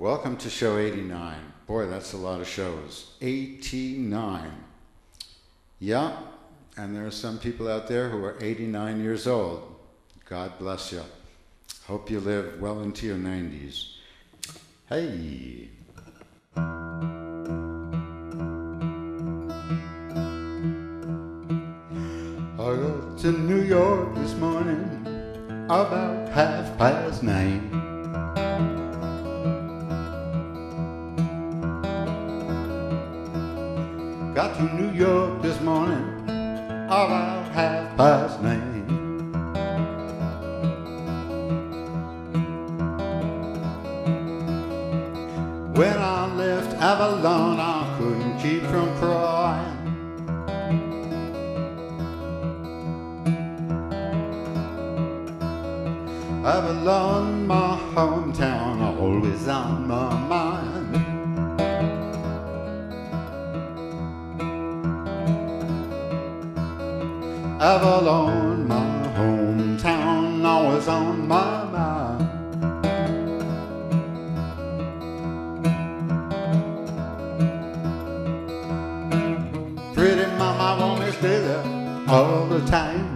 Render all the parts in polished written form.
welcome to show 89. Boy, that's a lot of shows. 89. Yeah, and there are some people out there who are 89 years old. God bless you. Hope you live well into your 90s. Hey. I got to New York this morning about 9:30. Got to New York this morning about 9:30. When I left Avalon, I couldn't keep from crying. Avalon, my hometown, always on my mind. Avalon, my hometown, always on my mind. Pretty mama want me to stay there all the time.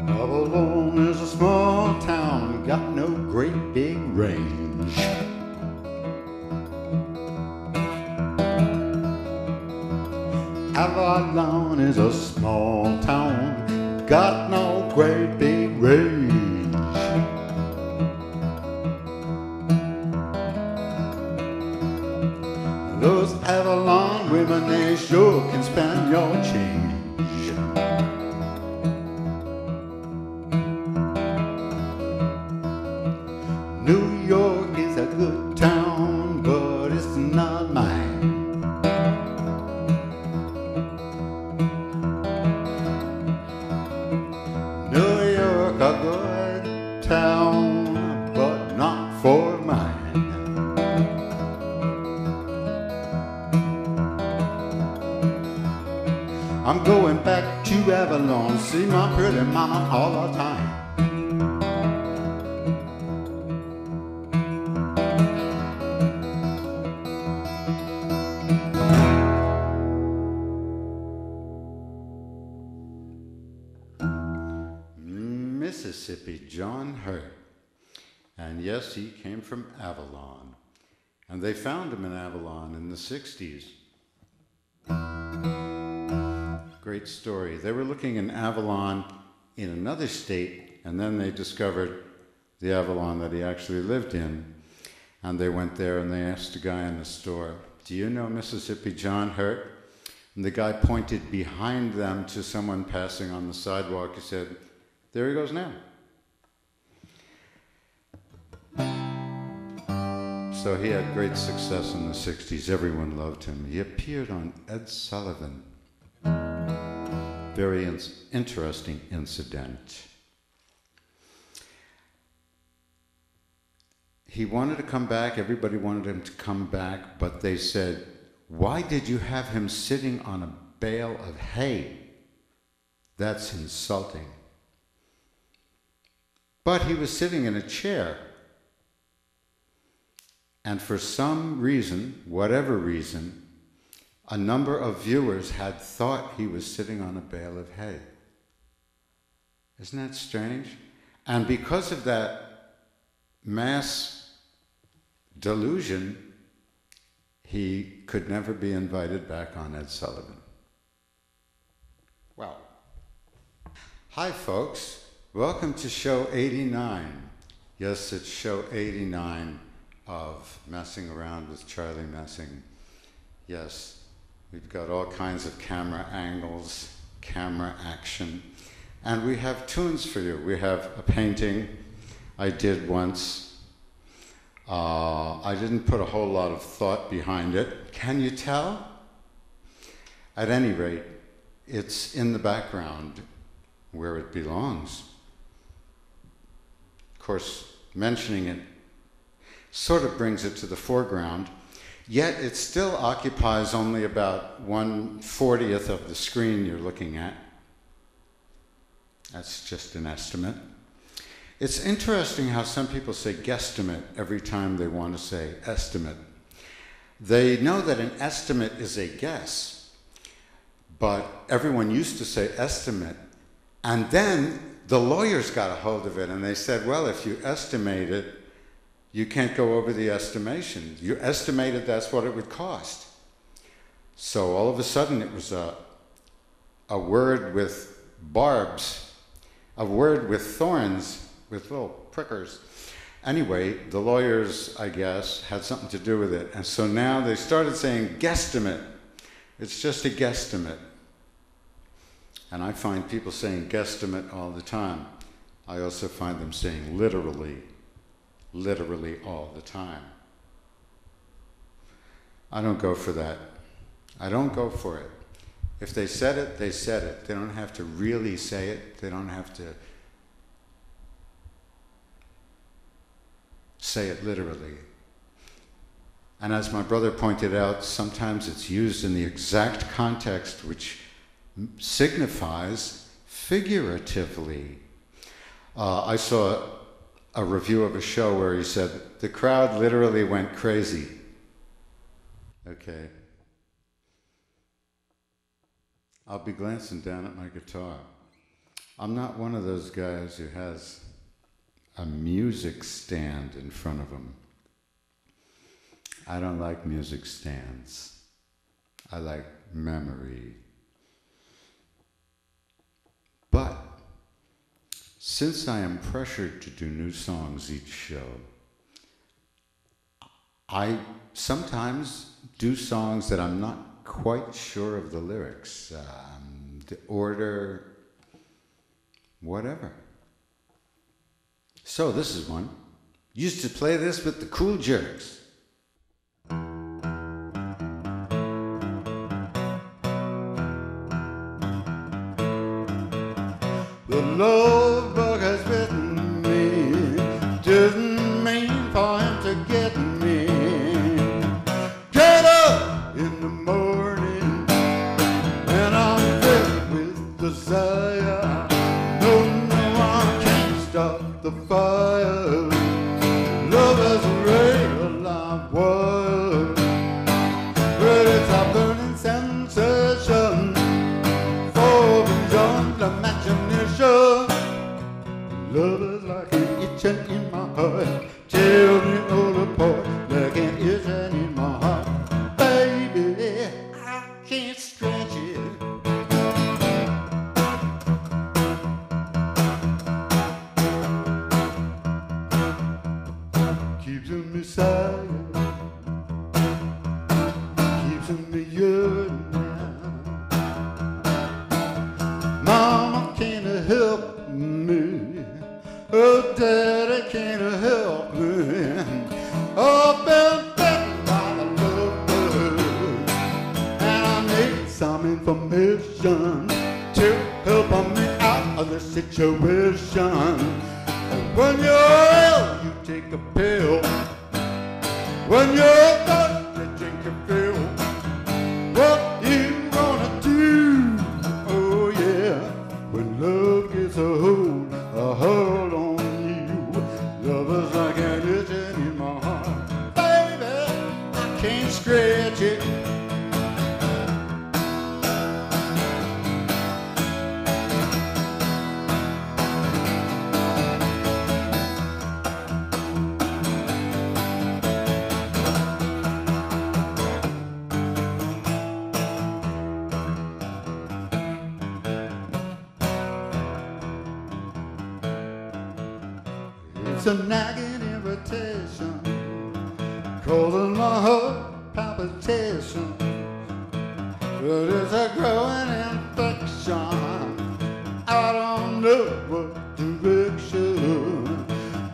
Avalon is a small town, got no great big range. Avalon is a small town, got no great big range. Those Avalon women, they sure can spend your change. New York is a good town, but it's not mine. New York, a good town, but not for mine. I'm going back to Avalon, see my pretty mama all the time. Mississippi, John Hurt. And yes, he came from Avalon. And they found him in Avalon in the 60s. Great story. They were looking in Avalon in another state, and then they discovered the Avalon that he actually lived in. And they went there and they asked a guy in the store, "Do you know Mississippi John Hurt?" And the guy pointed behind them to someone passing on the sidewalk. He said, "There he goes now." So he had great success in the 60s. Everyone loved him. He appeared on Ed Sullivan. Very interesting incident. He wanted to come back. Everybody wanted him to come back, but they said, "Why did you have him sitting on a bale of hay? That's insulting." But he was sitting in a chair. And for some reason, whatever reason, a number of viewers had thought he was sitting on a bale of hay. Isn't that strange? And because of that mass delusion, he could never be invited back on Ed Sullivan. Well, hi folks. Welcome to show 89. Yes, it's show 89 of Messing Around with Charlie Messing. Yes, we've got all kinds of camera angles, camera action, and we have tunes for you. We have a painting, I did once. I didn't put a whole lot of thought behind it. Can you tell? At any rate, it's in the background where it belongs. Of course, mentioning it sort of brings it to the foreground, yet it still occupies only about 1/40th of the screen you're looking at. That's just an estimate. It's interesting how some people say guesstimate every time they want to say estimate. They know that an estimate is a guess, but everyone used to say estimate, and then the lawyers got a hold of it and they said, well, if you estimate it, you can't go over the estimation. You estimated that's what it would cost. So all of a sudden it was a word with barbs, a word with thorns, with little prickers. Anyway, the lawyers, I guess, had something to do with it. And so now they started saying guesstimate. It's just a guesstimate. And I find people saying guesstimate all the time. I also find them saying literally all the time. I don't go for that. I don't go for it. If they said it, they said it. They don't have to really say it. They don't have to say it literally. And as my brother pointed out, sometimes it's used in the exact context which signifies figuratively. I saw a review of a show where he said, the crowd literally went crazy. Okay. I'll be glancing down at my guitar. I'm not one of those guys who has a music stand in front of him. I don't like music stands. I like memory. But since I am pressured to do new songs each show, I sometimes do songs that I'm not quite sure of the lyrics, the order, whatever. So this is one. Used to play this with the Cool Jerks. The love bug has bitten me, doesn't mean for him to get me. Get up in the morning and I'm filled with desire. No, I can't stop the fire. Love is a real live wire, but it's a burning sensation for beyond imagination. Love is like an itching in my heart, tear me all apart like an itching in my heart. Baby, I can't stretch it. Keeps me silent, keeps me yearning now. Mama can't help me, oh daddy can't help me. I've been bitten by the love bug, and I need some information to help me out of the situation. When you're ill, you take a pill. When you're thirsty, drink a fill. What you gonna do? Oh yeah, when love gets a hold on you. Love is like an itching in my heart. Baby, I can't stretch it. It's a nagging irritation, causing my heart palpitation. But it's a growing infection. I don't know what direction.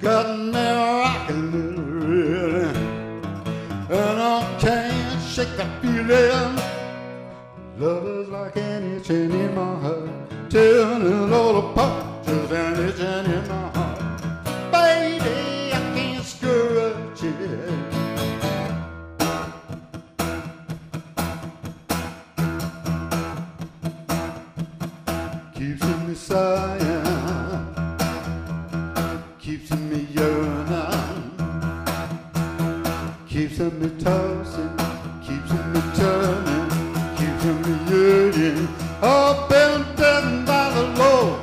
Got got me rocking really, and I can't shake the feeling. Love is like an itching in my heart, tearing all apart, just an itching in my heart. Baby, I can't scratch it. Keeps me sighing, keeps me yearning, keeps me tossing, keeps me turning, keeps me yearning. I've been bitten by the Lord.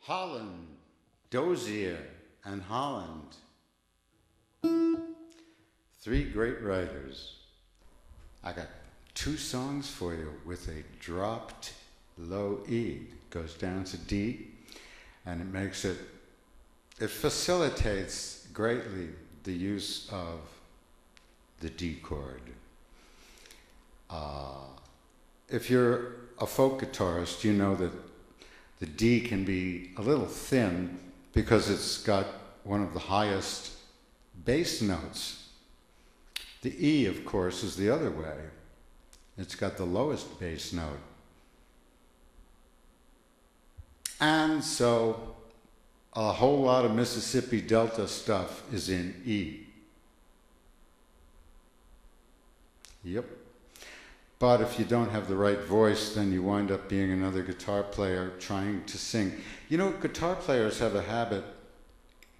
Holland-Dozier and Holland. Three great writers. I got two songs for you with a dropped low E. It goes down to D, and it makes it facilitates greatly the use of the D chord. If you're a folk guitarist, you know that the D can be a little thin because it's got one of the highest bass notes. The E, of course, is the other way. It's got the lowest bass note. And so a whole lot of Mississippi Delta stuff is in E. Yep. But if you don't have the right voice, then you wind up being another guitar player trying to sing. You know, guitar players have a habit,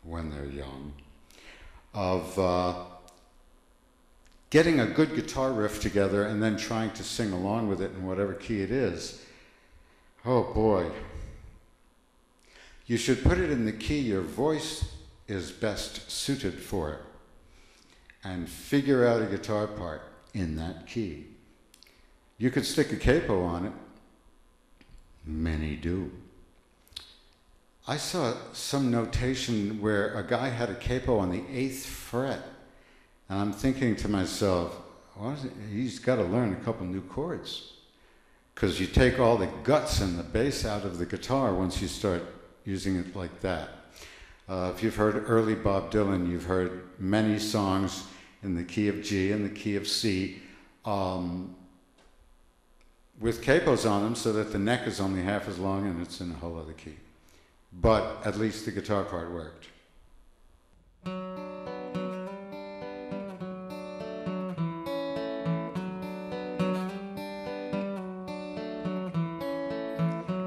when they're young, of getting a good guitar riff together and then trying to sing along with it in whatever key it is. Oh boy. You should put it in the key your voice is best suited for, and figure out a guitar part in that key. You could stick a capo on it. Many do. I saw some notation where a guy had a capo on the 8th fret, and I'm thinking to myself, he's got to learn a couple new chords, because you take all the guts and the bass out of the guitar once you start using it like that. If you've heard early Bob Dylan, you've heard many songs in the key of G and the key of C, with capos on them so that the neck is only half as long and it's in a whole other key. But at least the guitar part worked.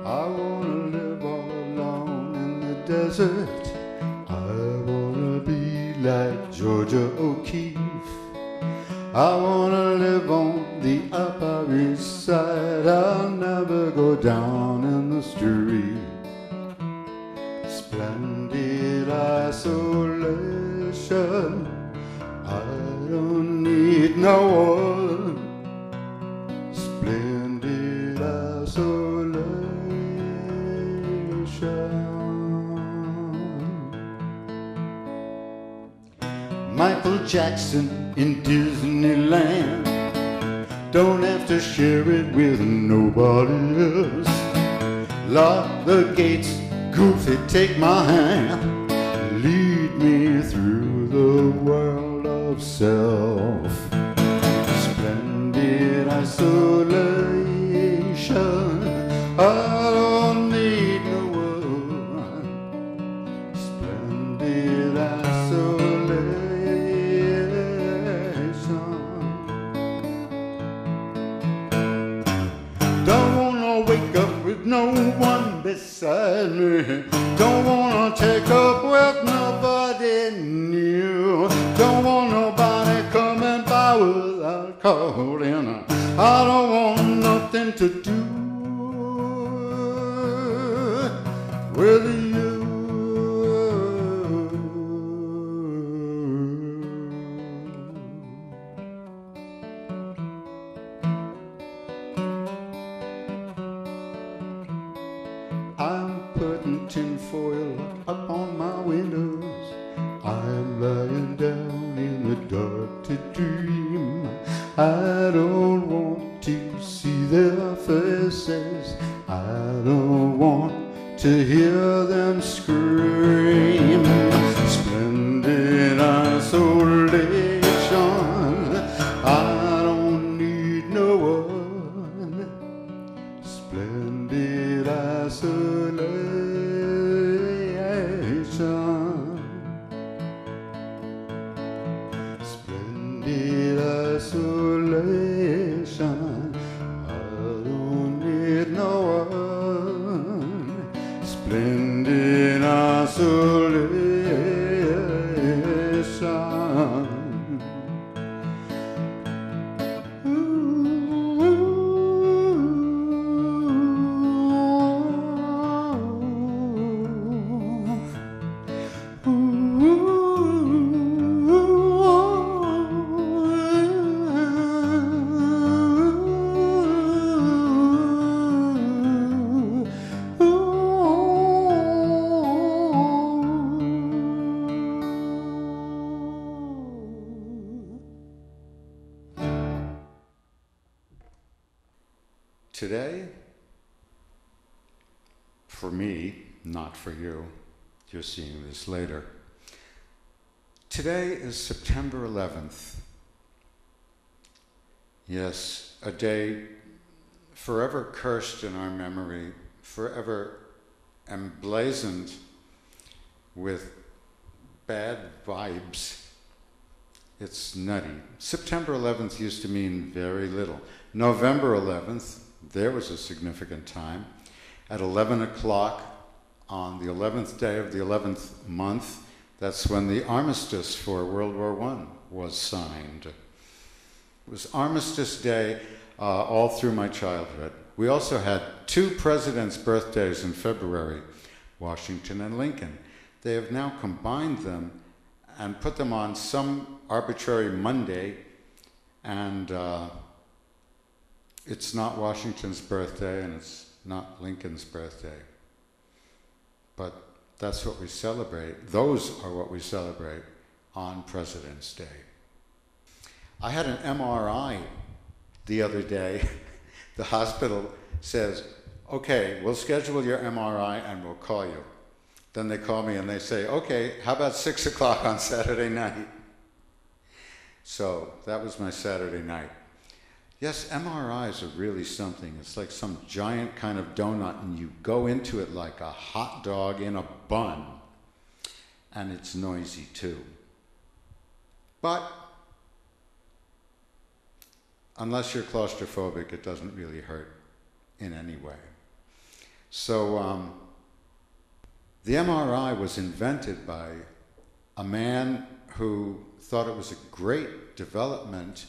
I wanna live all alone in the desert. I wanna be like Georgia O'Keeffe. I wanna live on the Upper East Side. I'll never go down in the street. Splendid isolation. I don't need no one. Splendid isolation. Michael Jackson in Disneyland. Don't have to share it with nobody else. Lock the gates, Goofy, take my hand. Lead me through the world of self. Splendid isolation. I don't need no one. Splendid isolation. Don't wanna wake up with no one beside me. Don't wanna take up with nobody new. Don't want nobody coming by without calling. I don't want nothing to do with you. foil up on my windows. I'm lying down in the dark to dream. I don't want to see their faces. I don't want to hear them scream. Splendid isolation. I don't need no one. Splendid isolation. Splendid isolation. I don't need no one. Splendid isolation. Today, for me, not for you, you're seeing this later. Today is September 11th. Yes, a day forever cursed in our memory, forever emblazoned with bad vibes. It's nutty. September 11th used to mean very little. November 11th, there was a significant time. At 11 o'clock on the 11th day of the 11th month, that's when the armistice for World War I was signed. It was Armistice Day all through my childhood. We also had two presidents' birthdays in February, Washington and Lincoln. They have now combined them and put them on some arbitrary Monday, and it's not Washington's birthday and it's not Lincoln's birthday. But that's what we celebrate. Those are what we celebrate on President's Day. I had an MRI the other day. The hospital says, okay, we'll schedule your MRI and we'll call you. Then they call me and they say, okay, how about 6 o'clock on Saturday night? So that was my Saturday night. Yes, MRIs are really something. It's like some giant kind of donut, and you go into it like a hot dog in a bun. And it's noisy too. But unless you're claustrophobic, it doesn't really hurt in any way. So the MRI was invented by a man who thought it was a great development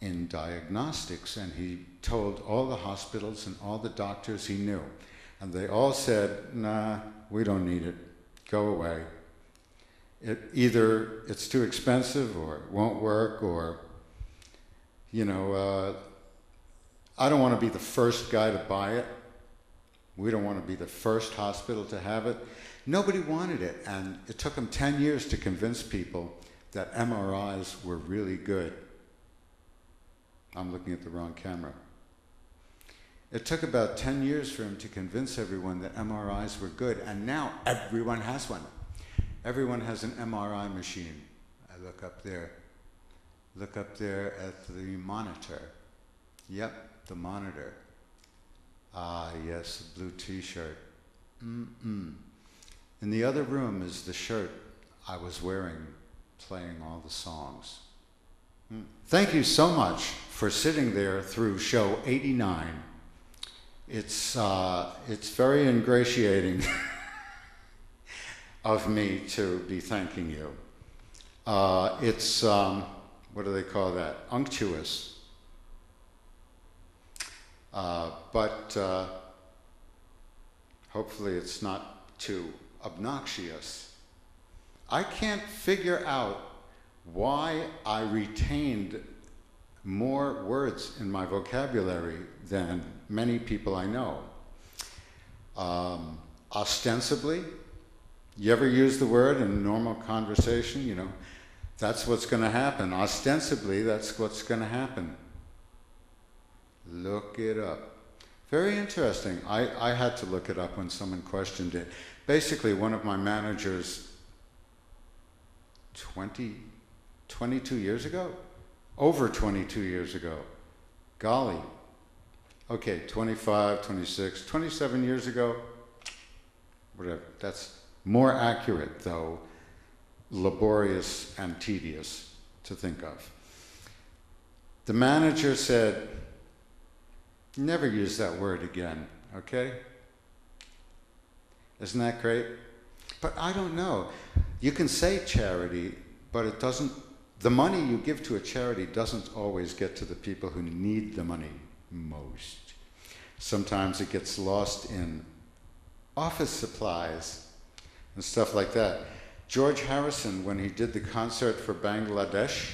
in diagnostics, and he told all the hospitals and all the doctors he knew, and they all said, nah, we don't need it, go away. Either it's too expensive, or it won't work, or, you know, I don't want to be the first guy to buy it. We don't want to be the first hospital to have it. Nobody wanted it, and it took them 10 years to convince people that MRIs were really good. I'm looking at the wrong camera. It took about 10 years for him to convince everyone that MRIs were good, and now everyone has one. Everyone has an MRI machine. I look up there at the monitor. Yep, the monitor. Ah, yes, the blue t-shirt. In the other room is the shirt I was wearing, playing all the songs. Thank you so much for sitting there through show 89. It's very ingratiating of me to be thanking you. It's, what do they call that? Unctuous. But hopefully it's not too obnoxious. I can't figure out why I retained more words in my vocabulary than many people I know. ostensibly. You ever use the word in normal conversation? You know, that's what's going to happen. Ostensibly, that's what's going to happen. Look it up. Very interesting. I had to look it up when someone questioned it. Basically, one of my managers 22 years ago? Over 22 years ago. Golly. Okay, 25, 26, 27 years ago. Whatever. That's more accurate, though laborious and tedious to think of. The manager said, never use that word again, okay? Isn't that great? But I don't know. You can say charity, but it doesn't, the money you give to a charity doesn't always get to the people who need the money most. Sometimes it gets lost in office supplies and stuff like that. George Harrison, when he did the concert for Bangladesh,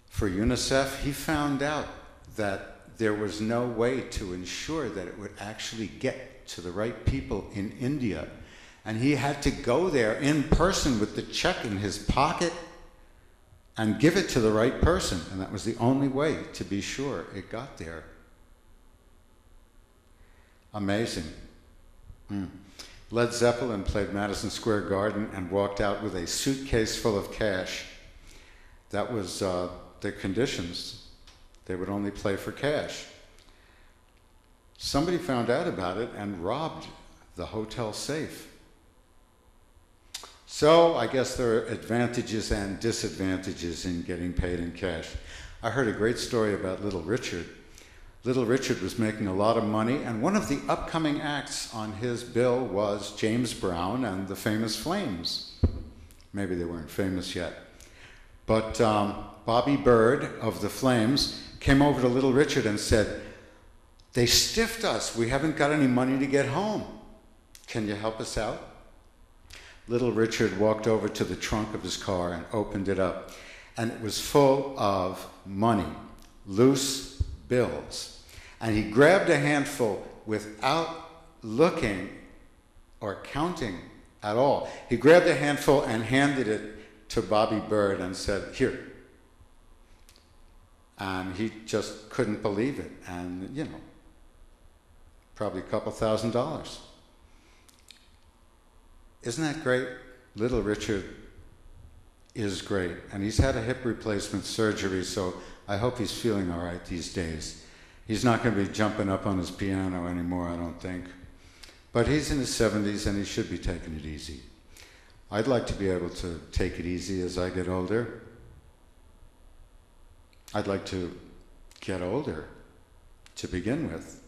for UNICEF, he found out that there was no way to ensure that it would actually get to the right people in India. And he had to go there in person with the check in his pocket and give it to the right person. And that was the only way to be sure it got there. Amazing. Led Zeppelin played Madison Square Garden and walked out with a suitcase full of cash. That was the conditions. They would only play for cash. Somebody found out about it and robbed the hotel safe. So I guess there are advantages and disadvantages in getting paid in cash. I heard a great story about Little Richard. Little Richard was making a lot of money, and one of the upcoming acts on his bill was James Brown and the Famous Flames. Maybe they weren't famous yet. But Bobby Byrd of the Flames came over to Little Richard and said, "They stiffed us. We haven't got any money to get home. Can you help us out?" Little Richard walked over to the trunk of his car and opened it up, and it was full of money, loose bills. And he grabbed a handful without looking or counting at all. He grabbed a handful and handed it to Bobby Byrd and said, "Here." And he just couldn't believe it. And, you know, probably a couple $1,000s. Isn't that great? Little Richard is great. And he's had a hip replacement surgery, so I hope he's feeling all right these days. He's not going to be jumping up on his piano anymore, I don't think. But he's in his 70s and he should be taking it easy. I'd like to be able to take it easy as I get older. I'd like to get older to begin with.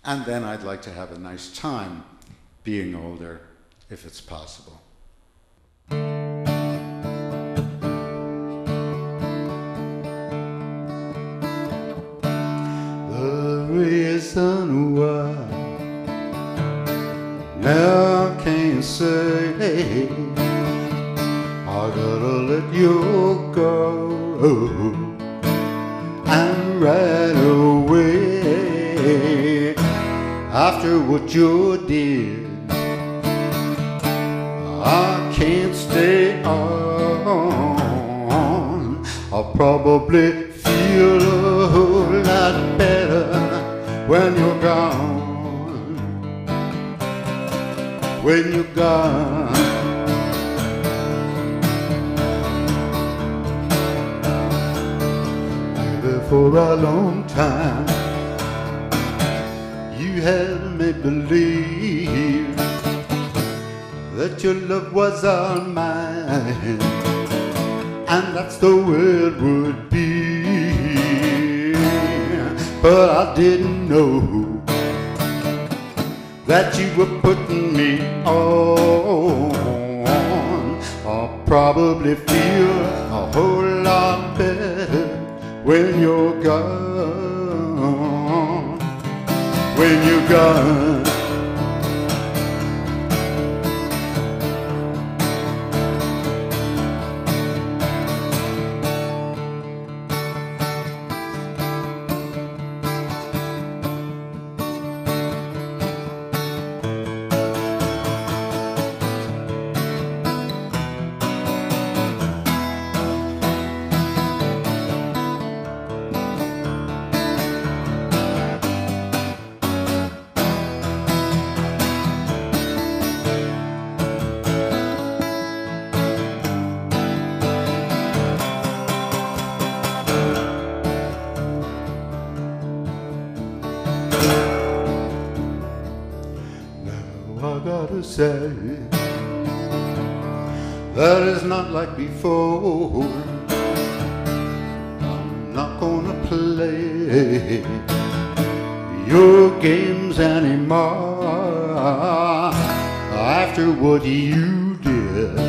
And then I'd like to have a nice time being older, if it's possible. The reason why now I can't say I gotta let you go. And right away, after what you did, I can't stay on. I'll probably feel a whole lot better when you're gone. When you're gone. For a long time you had me believe that your love was all mine, and that's the way it would be. But I didn't know that you were putting me on. I'll probably feel a whole lot better when you're gone, when you're gone. to say that is not like before. I'm not gonna play your games anymore. After what you did,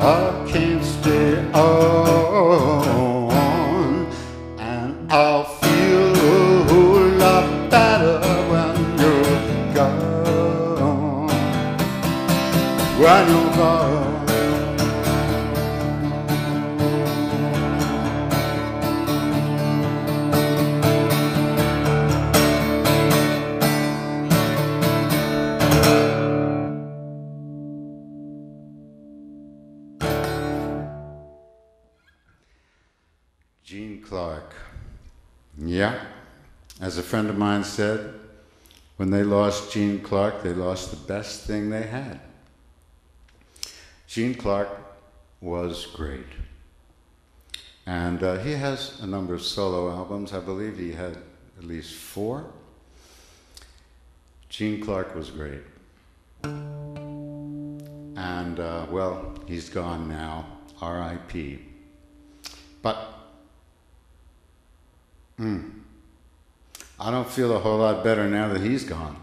I can't stay on, and I'll feel a whole lot better when you're gone. When you're gone. Gene Clark. Yeah, as a friend of mine said, when they lost Gene Clark, they lost the best thing they had. Gene Clark was great. And he has a number of solo albums. I believe he had at least 4. Gene Clark was great. And, well, he's gone now, R.I.P. But I don't feel a whole lot better now that he's gone.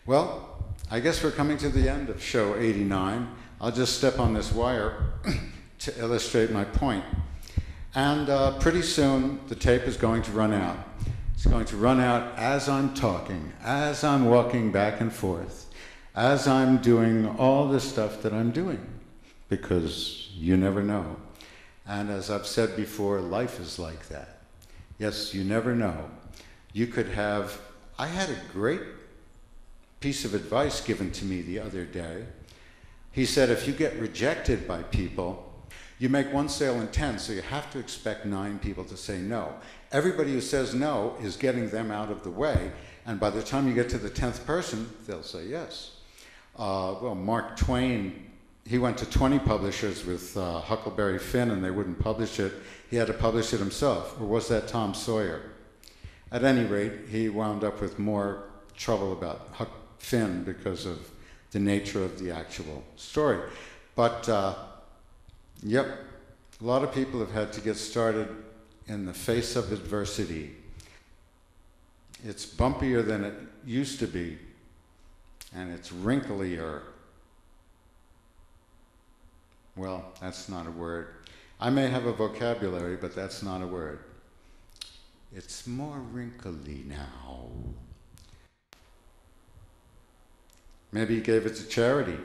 Well, I guess we're coming to the end of show 89. I'll just step on this wire to illustrate my point. And pretty soon the tape is going to run out. It's going to run out as I'm talking, as I'm walking back and forth, as I'm doing all the stuff that I'm doing, because you never know. And as I've said before, life is like that. Yes, you never know. You could have, I had a great piece of advice given to me the other day. He said, if you get rejected by people, you make one sale in 10, so you have to expect 9 people to say no. Everybody who says no is getting them out of the way, and by the time you get to the 10th person, they'll say yes. Well, Mark Twain, he went to 20 publishers with Huckleberry Finn and they wouldn't publish it. He had to publish it himself. Or was that Tom Sawyer? At any rate, he wound up with more trouble about Huck Finn because of the nature of the actual story. But, yep, a lot of people have had to get started in the face of adversity. It's bumpier than it used to be, and it's wrinklier. Well, that's not a word. I may have a vocabulary, but that's not a word. It's more wrinkly now. Maybe he gave it to charity.